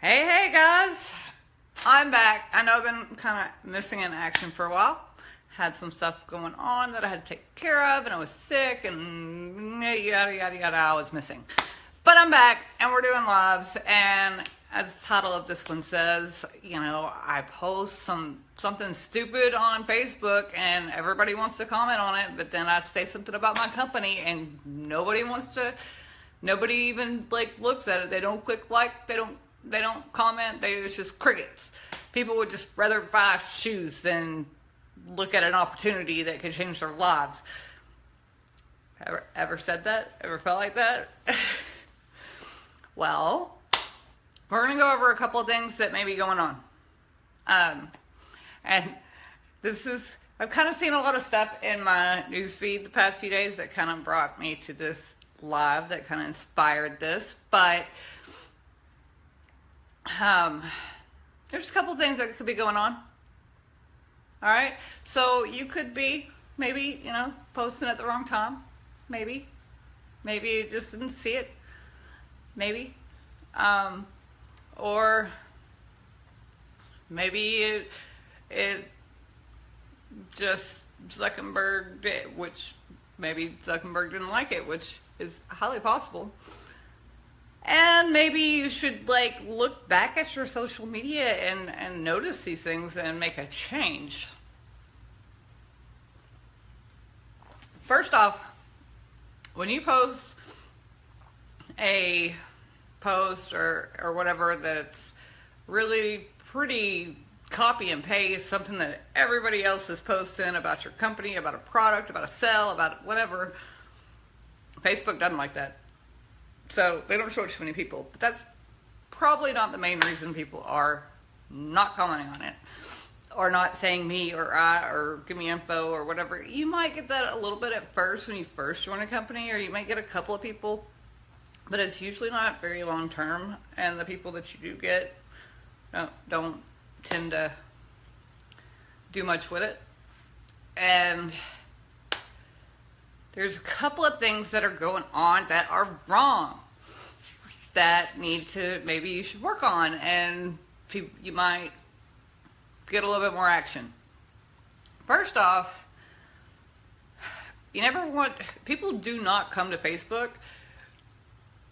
Hey guys, I'm back. I know I've been kind of missing in action for a while. Had some stuff going on that I had to take care of, and I was sick, and yada yada yada. I was missing, but I'm back, and we're doing lives. And as the title of this one says, I post something stupid on Facebook, and everybody wants to comment on it. But then I say something about my company, and nobody wants to. Nobody even looks at it. They don't click like. They don't comment. It's just crickets. People would just rather buy shoes than look at an opportunity that could change their lives. Ever said that? Ever felt like that? Well, we're going to go over a couple of things that may be going on. And I've kind of seen a lot of stuff in my newsfeed the past few days that kind of brought me to this live, that kind of inspired this. But there's a couple things that could be going on. All right, so you could be maybe posting at the wrong time. Maybe you just didn't see it. Maybe, or maybe it just Zuckerberg did, which maybe Zuckerberg didn't like it, which is highly possible. And maybe you should look back at your social media and notice these things and make a change. First off, when you post a post or whatever that's really pretty copy and paste, something that everybody else is posting about your company, about a product, about a sale, about whatever, Facebook doesn't like that. So they don't show it to many people, but that's probably not the main reason people are not commenting on it, or not saying me or I, or give me info or whatever. You might get that a little bit at first when you first join a company, or you might get a couple of people, but it's usually not very long term, and the people that you do get don't tend to do much with it. And there's a couple of things that are going on that are wrong that maybe you should work on, and you might get a little bit more action. First off, people do not come to Facebook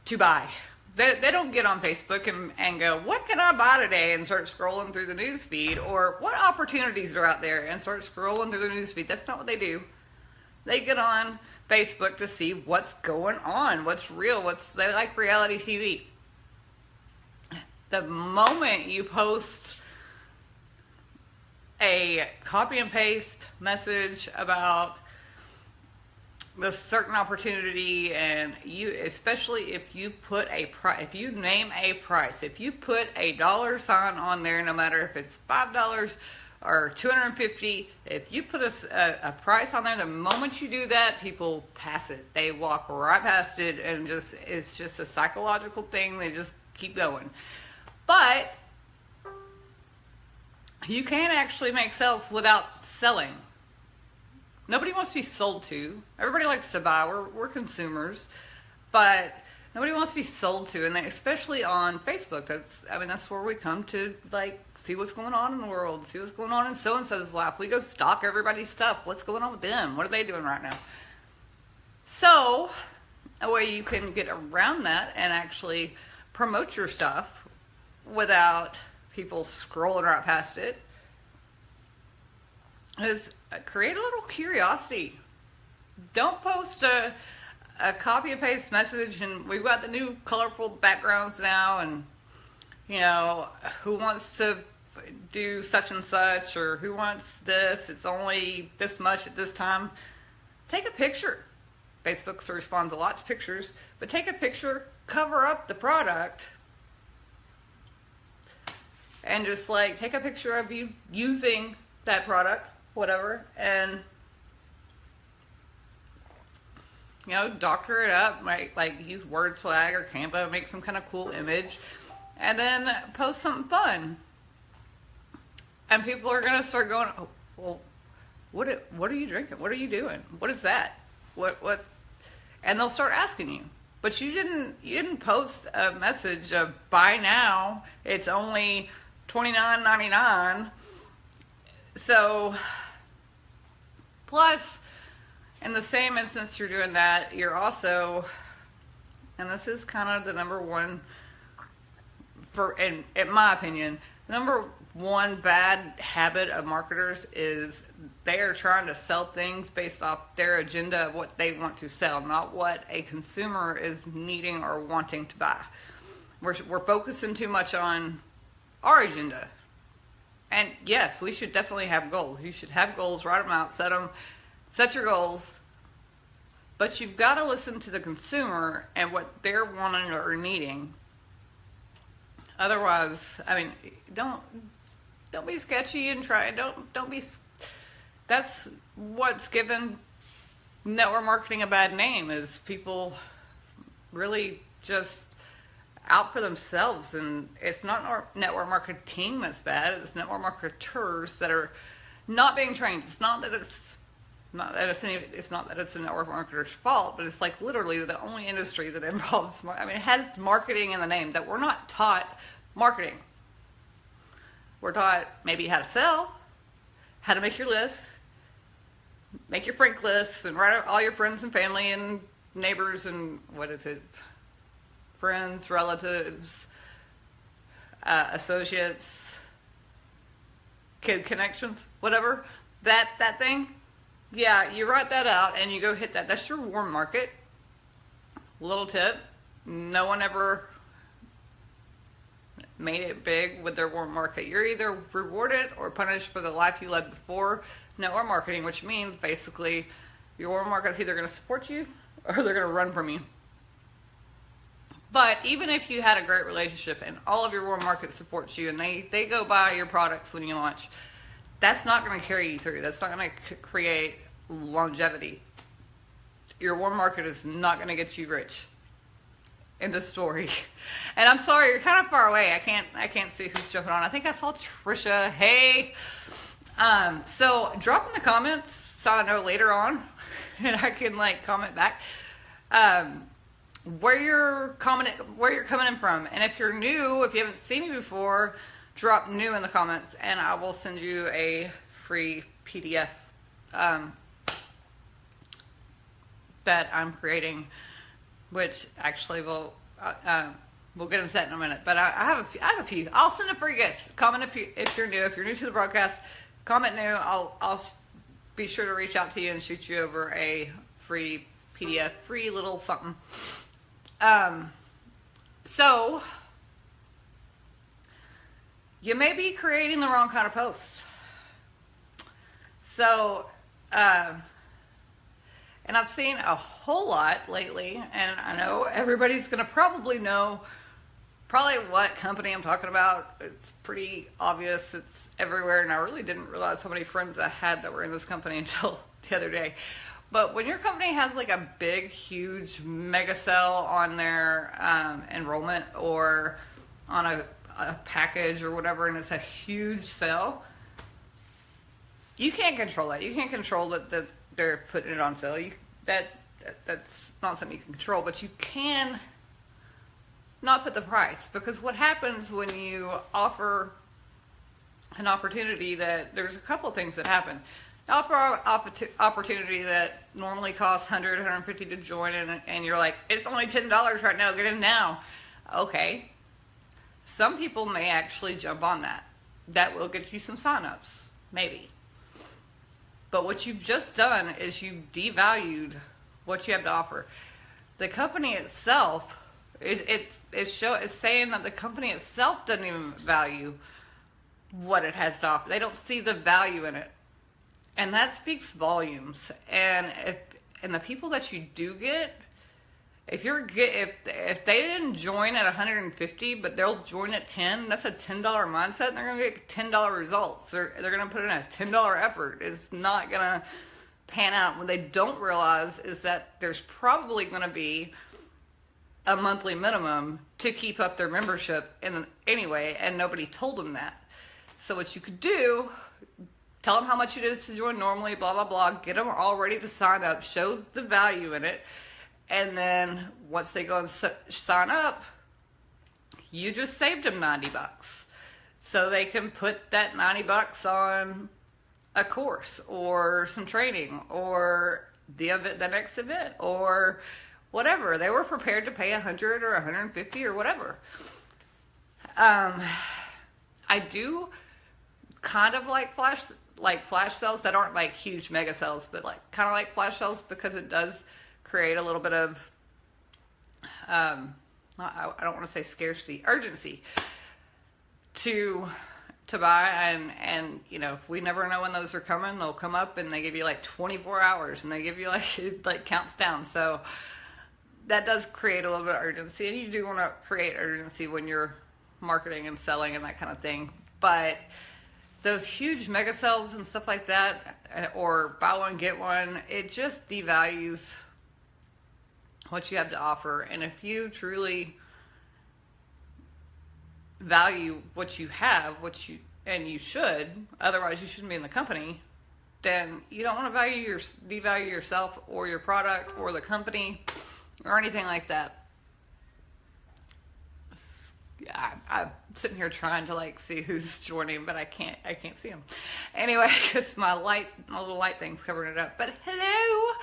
to buy. They don't get on Facebook and go, what can I buy today, and start scrolling through the news feed, or what opportunities are out there and start scrolling through the news feed. That's not what they do. They get on Facebook to see what's going on, what's real, they like reality TV. The moment you post a copy and paste message about this certain opportunity, and especially if you put if you name a price, if you put a dollar sign on there, no matter if it's $5 or $250, if you put a price on there, the moment you do that, people pass it. They walk right past it, and it's just a psychological thing. They just keep going. But you can actually make sales without selling. Nobody wants to be sold to. Everybody likes to buy. We're consumers, but nobody wants to be sold to, and especially on Facebook. That's where we come to see what's going on in the world, see what's going on in so and so's life. We go stalk everybody's stuff. What's going on with them? What are they doing right now? So a way you can get around that and actually promote your stuff without people scrolling right past it is create a little curiosity. Don't post a copy and paste message, and we've got the new colorful backgrounds now, and who wants to do such and such, or who wants this, it's only this much at this time. Take a picture. Facebook responds a lot to pictures, but take a picture, cover up the product, and just take a picture of you using that product, whatever, and doctor it up, use Word Swag or Canva, make some kind of cool image, and then post something fun. And people are gonna start going, oh, well, what are you drinking? What are you doing? What is that? What? And they'll start asking you. But you didn't post a message of buy now. It's only $29.99. So plus, in the same instance you're doing that, you're also, and this is kind of the number one, in my opinion, number one bad habit of marketers is they are trying to sell things based off their agenda of what they want to sell, not what a consumer is needing or wanting to buy. We're focusing too much on our agenda. And yes, we should definitely have goals. You should have goals, write them out, set your goals. But you've got to listen to the consumer and what they're wanting or needing. Otherwise, I mean, don't be sketchy and don't be. That's what's given network marketing a bad name, is people really just out for themselves. And it's not network marketing that's bad. It's network marketers that are not being trained. It's not that it's a network marketer's fault, but it's like literally the only industry that involves, I mean, it has marketing in the name, that we're not taught marketing. We're taught maybe how to sell, how to make your list, make your friend lists, and write out all your friends and family and neighbors and friends, relatives, associates, kid connections, whatever, that thing. Yeah, you write that out and you go hit that. That's your warm market. Little tip, no one ever made it big with their warm market. You're either rewarded or punished for the life you led before network marketing, which means basically your warm market's either going to support you or they're going to run from you. But even if you had a great relationship and all of your warm market supports you and they go buy your products when you launch, that's not going to carry you through. That's not going to create longevity. Your warm market is not going to get you rich. In the story. And I'm sorry, you're kind of far away. I can't see who's jumping on. I think I saw Trisha. Hey. So drop in the comments so I know later on and I can comment back where you're coming in from. And if you're new, if you haven't seen me before, drop new in the comments and I will send you a free PDF that I'm creating, which actually we'll get them set in a minute. But I have a few. I'll send a free gift. Comment if you're new. If you're new to the broadcast, comment new. I'll be sure to reach out to you and shoot you over a free PDF, free little something. So you may be creating the wrong kind of post. So, and I've seen a whole lot lately, and I know everybody's going to probably know what company I'm talking about. It's pretty obvious. It's everywhere, and I really didn't realize how many friends I had that were in this company until the other day. But when your company has a big, huge mega sale on their enrollment or on a package or whatever, and it's a huge sale, you can't control that. You can't control that they're putting it on sale. That's not something you can control, but you can not put the price, because what happens when you offer an opportunity that there's a couple things that happen. Offer opportunity that normally costs $100, $150 to join, and you're like, it's only $10 right now, get in now. Okay. Some people may actually jump on that. That will get you some signups, maybe. But what you've just done is you devalued what you have to offer. The company itself, it's saying that the company itself doesn't even value what it has to offer. They don't see the value in it. And that speaks volumes. And the people that you do get, if they didn't join at 150, but they'll join at 10, that's a $10 mindset, and they're going to get $10 results. They're going to put in a $10 effort. It's not going to pan out. What they don't realize is that there's probably going to be a monthly minimum to keep up their membership anyway, and nobody told them that. So what you could do, tell them how much it is to join normally, blah, blah, blah, get them all ready to sign up, show the value in it, And then once they go and sign up, you just saved them $90. So they can put that $90 on a course or some training or the next event or whatever. They were prepared to pay $100 or $150 or whatever. I do kind of like flash sales that aren't like huge mega sales, but like kind of like flash sales because it does create a little bit of I don't want to say scarcity, urgency to buy, and you know, we never know when those are coming. They'll come up and they give you like 24 hours and they give you like, it like counts down. So that does create a little bit of urgency, and you do want to create urgency when you're marketing and selling and that kind of thing. But those huge mega sales and stuff like that, or buy one get one, it just devalues what you have to offer. And if you truly value what you have, and you should, otherwise you shouldn't be in the company, then you don't want to devalue yourself or your product or the company or anything like that. I'm sitting here trying to like see who's joining, but I can't see them anyway because my little light thing's covering it up. But hello.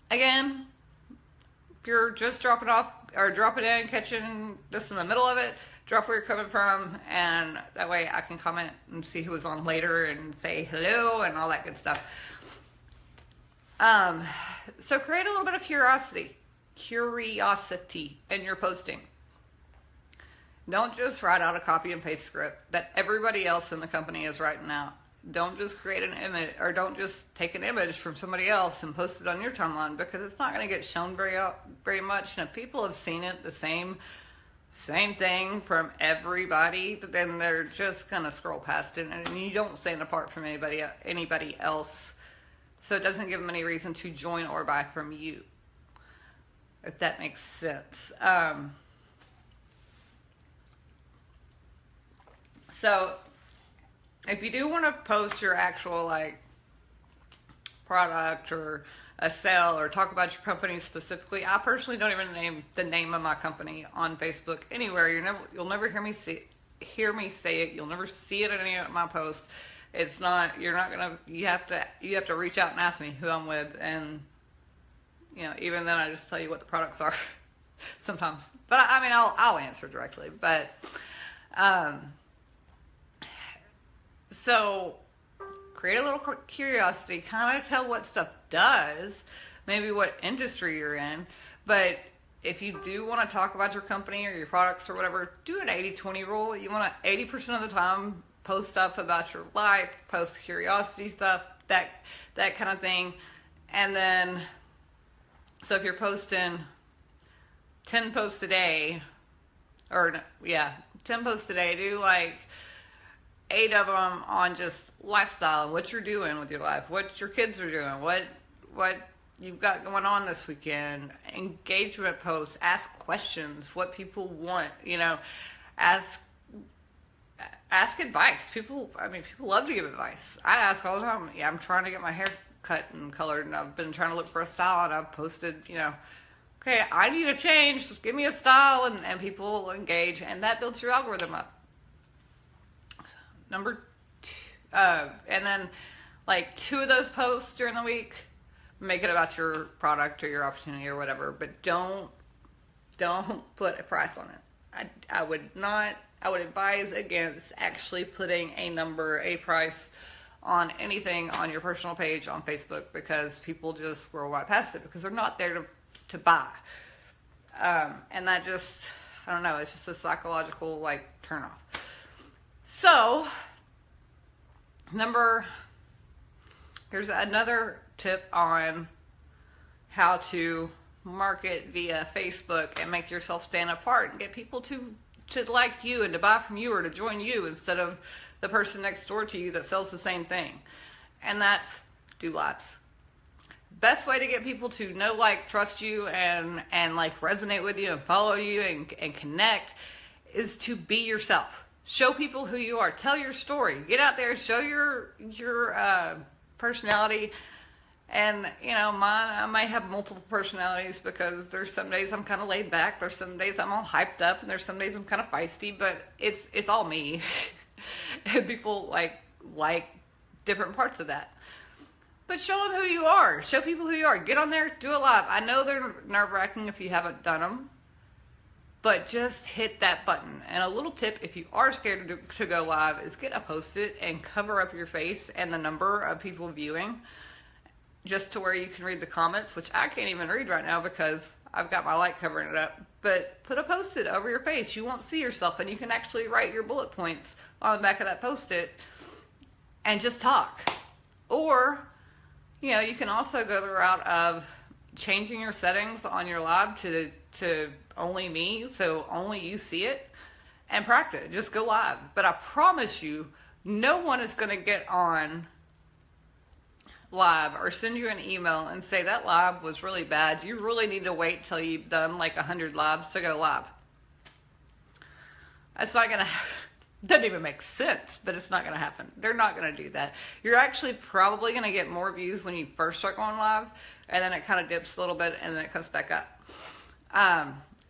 Again, if you're just dropping in, catching this in the middle of it, drop where you're coming from, and that way I can comment and see who was on later and say hello and all that good stuff. So create a little bit of curiosity in your posting. Don't just write out a copy and paste script that everybody else in the company is writing out. Don't just create an image, or don't just take an image from somebody else and post it on your timeline, because it's not going to get shown very much. And if people have seen it, the same thing from everybody, then they're just going to scroll past it, and you don't stand apart from anybody else. So it doesn't give them any reason to join or buy from you, if that makes sense. So if you do want to post your actual like product or a sale or talk about your company specifically, I personally don't even name the name of my company on Facebook anywhere. You'll never hear me say it. You'll never see it in any of my posts. You have to reach out and ask me who I'm with, and you know, even then I just tell you what the products are sometimes. But I mean, I'll answer directly. But so create a little curiosity, kind of tell what stuff does, maybe what industry you're in. But if you do want to talk about your company or your products or whatever, do an 80-20 rule. You want to 80% of the time post stuff about your life, post curiosity stuff, that kind of thing. And then, so if you're posting 10 posts a day, 10 posts a day, do like 8 of them on just lifestyle and what you're doing with your life, what your kids are doing, what you've got going on this weekend, engagement posts, ask questions, what people want, you know, ask advice. People love to give advice. I ask all the time. Yeah, I'm trying to get my hair cut and colored, and I've been trying to look for a style, and I've posted, you know, okay, I need a change, just give me a style, and people engage, and that builds your algorithm up. Number 2, and then like 2 of those posts during the week, make it about your product or your opportunity or whatever, but don't put a price on it. I would advise against actually putting a price on anything on your personal page on Facebook, because people just scroll right past it because they're not there to buy. And that just, I don't know, it's just a psychological like turn off. So, here's another tip on how to market via Facebook and make yourself stand apart and get people to like you and to buy from you or to join you instead of the person next door to you that sells the same thing. And that's do lives. Best way to get people to know, like, trust you and like resonate with you and follow you and connect is to be yourself. Show people who you are. Tell your story. Get out there, show your personality, And, I might have multiple personalities because there's some days I'm kind of laid back, there's some days I'm all hyped up, and there's some days I'm kind of feisty, but it's all me. And people like different parts of that. But show them who you are. Show people who you are. Get on there, do a live. I know they're nerve-wracking if you haven't done them, but just hit that button. And a little tip, if you are scared to go live, is get a Post-it and cover up your face and the number of people viewing, just to where you can read the comments, which I can't even read right now because I've got my light covering it up. But put a Post-it over your face. You won't see yourself, and you can actually write your bullet points on the back of that Post-it and just talk. Or, you can also go the route of changing your settings on your live to only me, so only you see it, and practice. Just go live. But I promise you, no one is going to get on live or send you an email and say that live was really bad. You really need to wait till you've done like 100 lives to go live. That's not going to happen. Doesn't even make sense, but it's not going to happen. They're not going to do that. You're actually probably going to get more views when you first start going live, and then it kind of dips a little bit, and then it comes back up.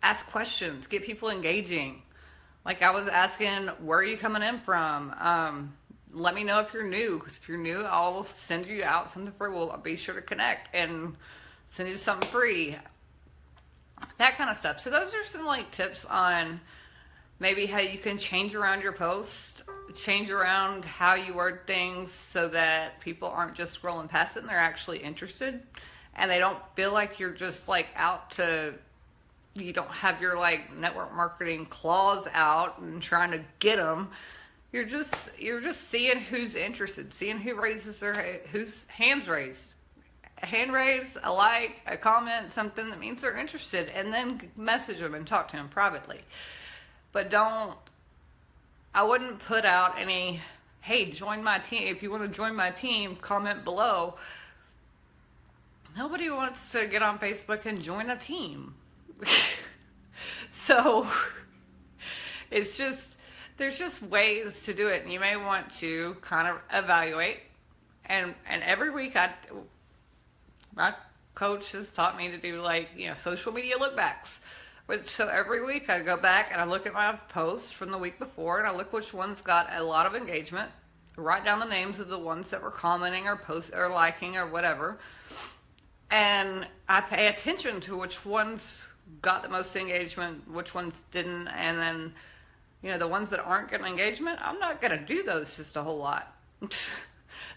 Ask questions. Get people engaging. Like I was asking, where are you coming in from? Let me know if you're new, because if you're new, I'll send you out something free. We'll be sure to connect and send you something free. That kind of stuff. So those are some tips on maybe how you can change around your post, change around how you word things so that people aren't just scrolling past it and they're actually interested, and they don't feel like you're just out to, you don't have your network marketing claws out and trying to get them. You're just seeing who's interested, seeing whose hands raised. A hand raised, a like, a comment, something that means they're interested, and then message them and talk to them privately. But I wouldn't put out any, hey, join my team. If you want to join my team, comment below. Nobody wants to get on Facebook and join a team. So there's just ways to do it. And you may want to kind of evaluate. And every week my coach has taught me to do social media look backs. So every week I go back and I look at my posts from the week before, and I look which ones got a lot of engagement, write down the names of the ones that were commenting or post or liking or whatever, and I pay attention to which ones got the most engagement, which ones didn't, and then the ones that aren't getting engagement, I'm not going to do those just a whole lot.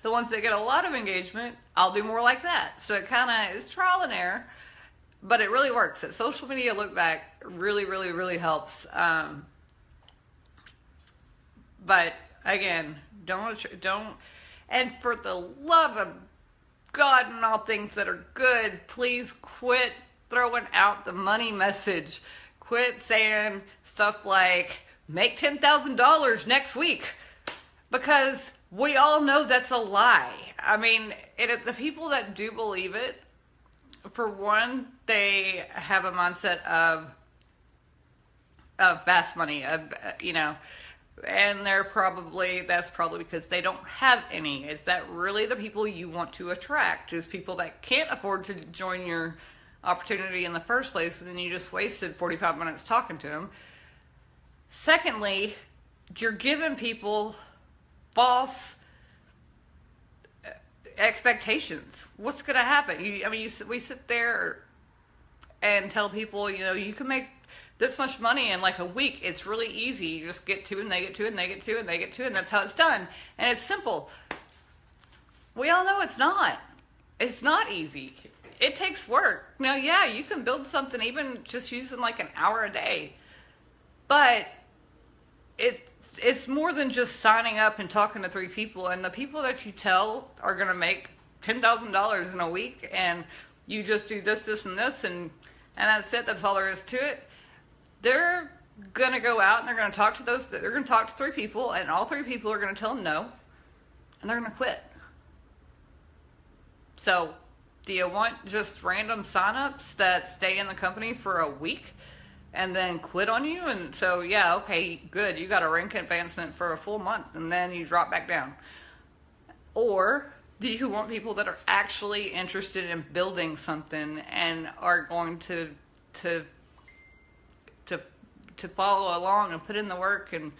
The ones that get a lot of engagement, I'll do more like that. So it kind of is trial and error. But it really works. That social media look back really, really, really helps. But again, don't, and for the love of God and all things that are good, please quit throwing out the money message. Quit saying stuff like, make $10,000 next week. Because we all know that's a lie. I mean, the people that do believe it, for one, they have a mindset of fast money, and that's probably because they don't have any. Is that really the people you want to attract? Is people that can't afford to join your opportunity in the first place, and then you just wasted 45 minutes talking to them. Secondly, you're giving people false expectations. What's going to happen? We sit there and tell people, you can make this much money in a week. It's really easy. You just get two, and they get two, and they get two, and they get two, and that's how it's done. And it's simple. We all know it's not. It's not easy. It takes work. Now, yeah, you can build something even just using an hour a day. But it's more than just signing up and talking to 3 people, and the people that you tell are going to make $10,000 in a week, and you just do this, this, and this, and that's it. That's all there is to it. They're going to go out and they're going to talk to they're going to talk to 3 people, and all 3 people are going to tell them no, and they're going to quit. So, do you want just random signups that stay in the company for a week and then quit on you? And so, yeah, okay, good. You got a rank advancement for a full month, and then you drop back down. Or You want people that are actually interested in building something and are going to to to follow along and put in the work and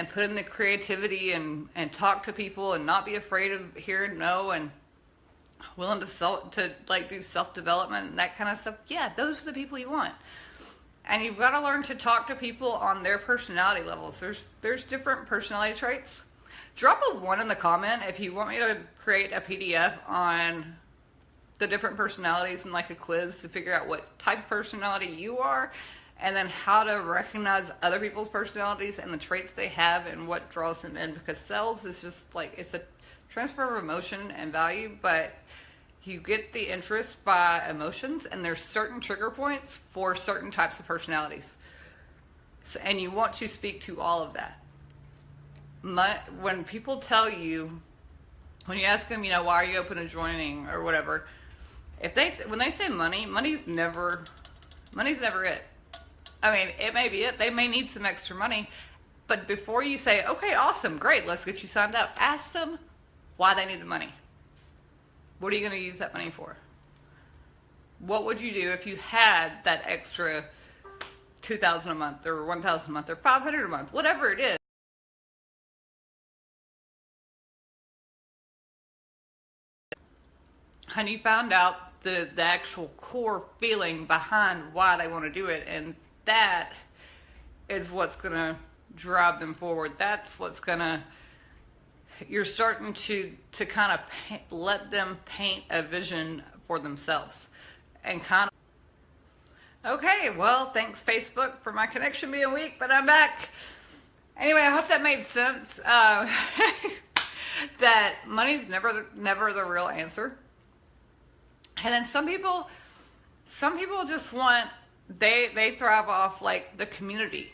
put in the creativity and talk to people and not be afraid of hearing no, and willing to like do self-development and that kind of stuff. Yeah, those are the people you want. And you've got to learn to talk to people on their personality levels. There's different personality traits. Drop a 1 in the comment if you want me to create a PDF on the different personalities and like a quiz to figure out what type of personality you are, and then how to recognize other people's personalities and the traits they have and what draws them in. Because sales is just like, it's a transfer of emotion and value, but you get the interest by emotions, and there's certain trigger points for certain types of personalities. So, and you want to speak to all of that. When people tell you, when you ask them, why are you open to joining or whatever, when they say money, money's never it. I mean, it may be it. They may need some extra money, but before you say, okay, awesome, great, let's get you signed up, ask them why they need the money. What are you going to use that money for? What would you do if you had that extra $2,000 a month or $1,000 a month or $500 a month, whatever it is? And you found out the actual core feeling behind why they want to do it, and that is what's going to drive them forward. That's what's going to, you're starting to kind of let them paint a vision for themselves and kind of, okay, well, thanks Facebook for my connection being weak, but I'm back. Anyway, I hope that made sense. That money's never the real answer. And then some people just want, they thrive off like the community.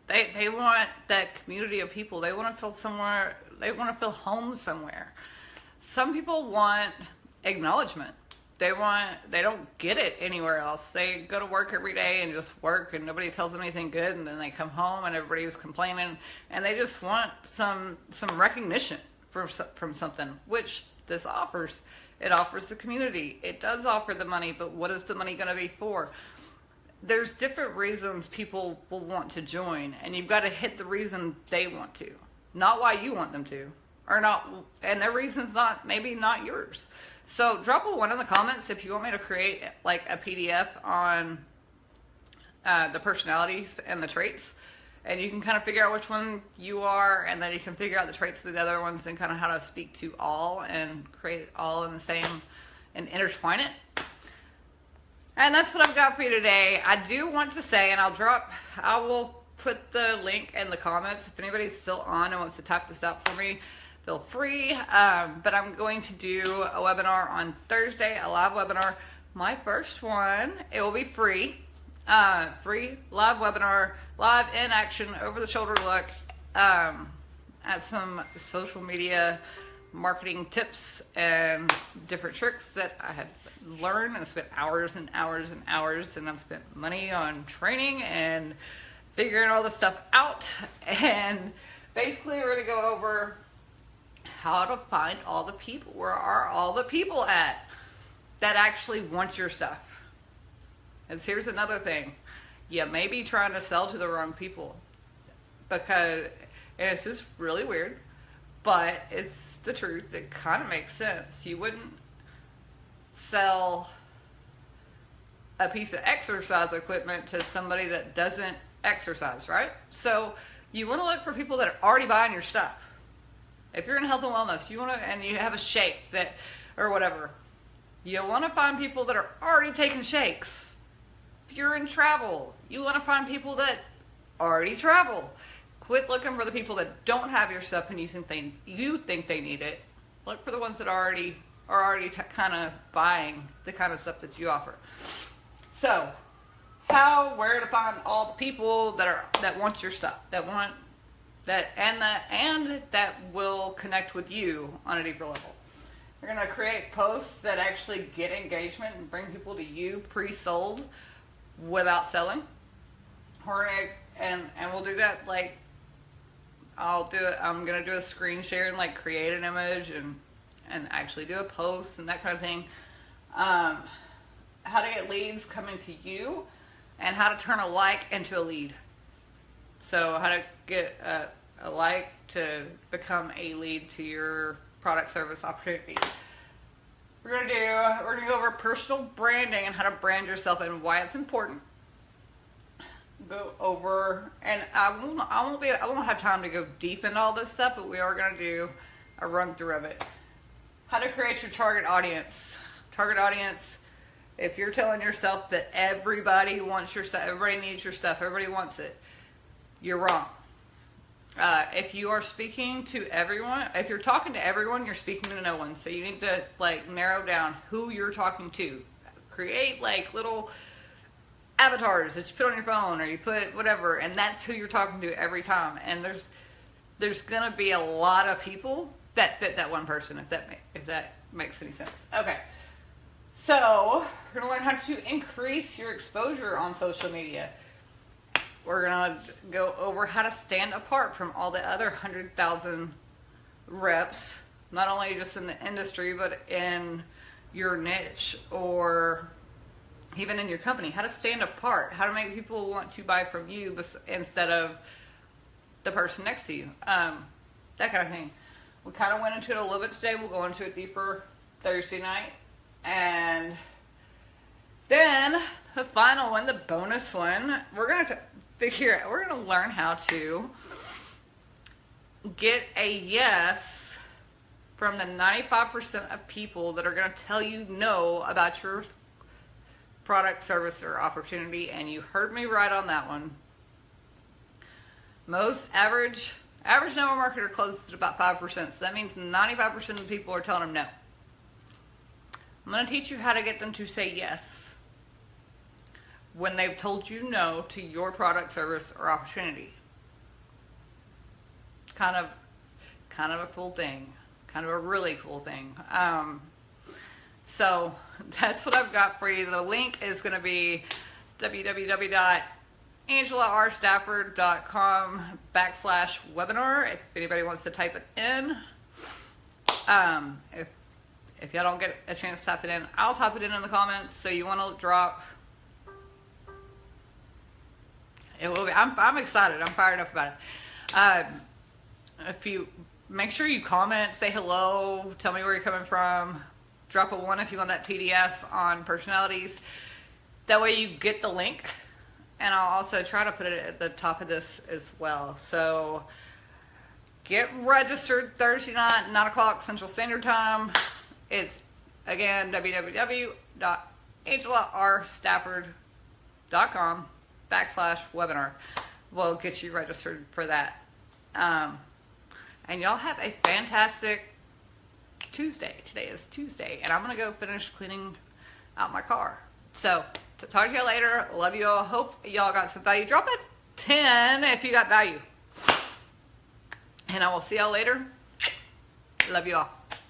They want that community of people. They want to feel somewhere. They want to feel home somewhere. Some people want acknowledgement. They don't get it anywhere else. They go to work every day and just work, and nobody tells them anything good, and then they come home and everybody's complaining, and they just want some recognition from something, which this offers. It offers the community. It does offer the money, but what is the money going to be for? There's different reasons people will want to join, and you've got to hit the reason they want to, not why you want them to, or not, and their reason's maybe not yours. So drop a 1 in the comments if you want me to create like a PDF on the personalities and the traits, and you can kind of figure out which one you are, and then you can figure out the traits of the other ones and kind of how to speak to all and create it all in the same and intertwine it. And that's what I've got for you today. I do want to say, and I will put the link in the comments if anybody's still on and wants to type this out for me. Feel free. But I'm going to do a webinar on Thursday, a live webinar. My first one. It will be free. Free live webinar, live in action, over the shoulder look at some social media marketing tips and different tricks that I had learned and spent hours and hours and hours, and I've spent money on training and figuring all this stuff out. And basically we're going to go over how to find all the people. Where are all the people at that actually want your stuff? And here's another thing. You may be trying to sell to the wrong people, because, and it's just really weird, but it's the truth. It kind of makes sense. You wouldn't sell a piece of exercise equipment to somebody that doesn't exercise, right? So you want to look for people that are already buying your stuff. If you're in health and wellness, and you have a shake that, or whatever, you want to find people that are already taking shakes. If you're in travel, you want to find people that already travel. Quit looking for the people that don't have your stuff and you think they need it. Look for the ones that are already kind of buying the kind of stuff that you offer. So, where to find all the people that want your stuff, that will connect with you on a deeper level. We're gonna create posts that actually get engagement and bring people to you pre-sold without selling. And we'll do that like, I'm gonna do a screen share and like create an image and actually do a post and that kind of thing. How to get leads coming to you, and how to turn a like into a lead. So how to get a like to become a lead to your product, service, opportunity. We're gonna go over personal branding and how to brand yourself and why it's important. Go over, and I won't have time to go deep into all this stuff, but we are gonna do a run through of it. How to create your target audience. Target audience. If you're telling yourself that everybody wants your stuff, everybody needs your stuff, everybody wants it, you're wrong. If you are speaking to everyone, if you're talking to everyone, you're speaking to no one. So you need to like narrow down who you're talking to. Create like little avatars that you put on your phone, or you put whatever, and that's who you're talking to every time. And there's gonna be a lot of people that fit that one person, if that makes any sense. Okay. So, we're going to learn how to increase your exposure on social media. We're going to go over how to stand apart from all the other 100,000 reps, not only just in the industry, but in your niche or even in your company. How to stand apart, how to make people want to buy from you instead of the person next to you. That kind of thing. We kind of went into it a little bit today. We'll go into it deeper Thursday night. And then the final one, the bonus one, we're going to learn how to get a yes from the 95% of people that are going to tell you no about your product, service, or opportunity. And you heard me right on that one. Most average network marketer closes at about 5%. So that means 95% of the people are telling them no. I'm going to teach you how to get them to say yes when they've told you no to your product, service, or opportunity. Kind of a cool thing. Kind of a really cool thing. So that's what I've got for you. The link is going to be www.angelaRstafford.com/webinar if anybody wants to type it in. If y'all don't get a chance to type it in, I'll type it in the comments. So you want to drop. It will be. I'm excited. I'm fired up about it. If you make sure you comment, say hello, tell me where you're coming from. Drop a 1 if you want that PDF on personalities. That way you get the link. And I'll also try to put it at the top of this as well. So get registered Thursday night, 9 o'clock Central Standard Time. It's, again, www.angelaRstafford.com/webinar. We'll get you registered for that. And y'all have a fantastic Tuesday. Today is Tuesday. And I'm going to go finish cleaning out my car. So, talk to y'all later. Love you all. Hope y'all got some value. Drop a 10 if you got value. And I will see y'all later. Love you all.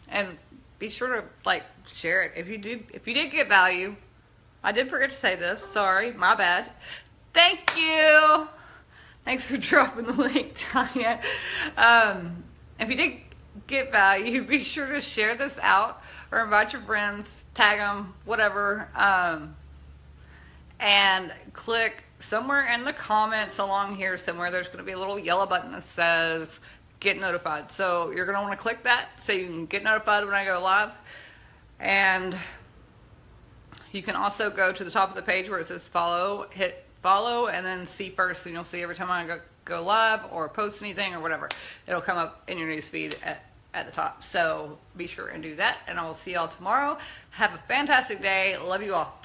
And be sure to share it. If you did get value, I did forget to say this. Sorry, my bad. Thank you. Thanks for dropping the link, Tanya. If you did get value, be sure to share this out or invite your friends, tag them, whatever, and click somewhere in the comments along here somewhere. There's going to be a little yellow button that says get notified. So you're going to want to click that so you can get notified when I go live. And you can also go to the top of the page where it says follow, hit follow, and then see first, and you'll see every time I go live or post anything or whatever. It'll come up in your newsfeed at the top. So be sure and do that, and I will see y'all tomorrow. Have a fantastic day. Love you all.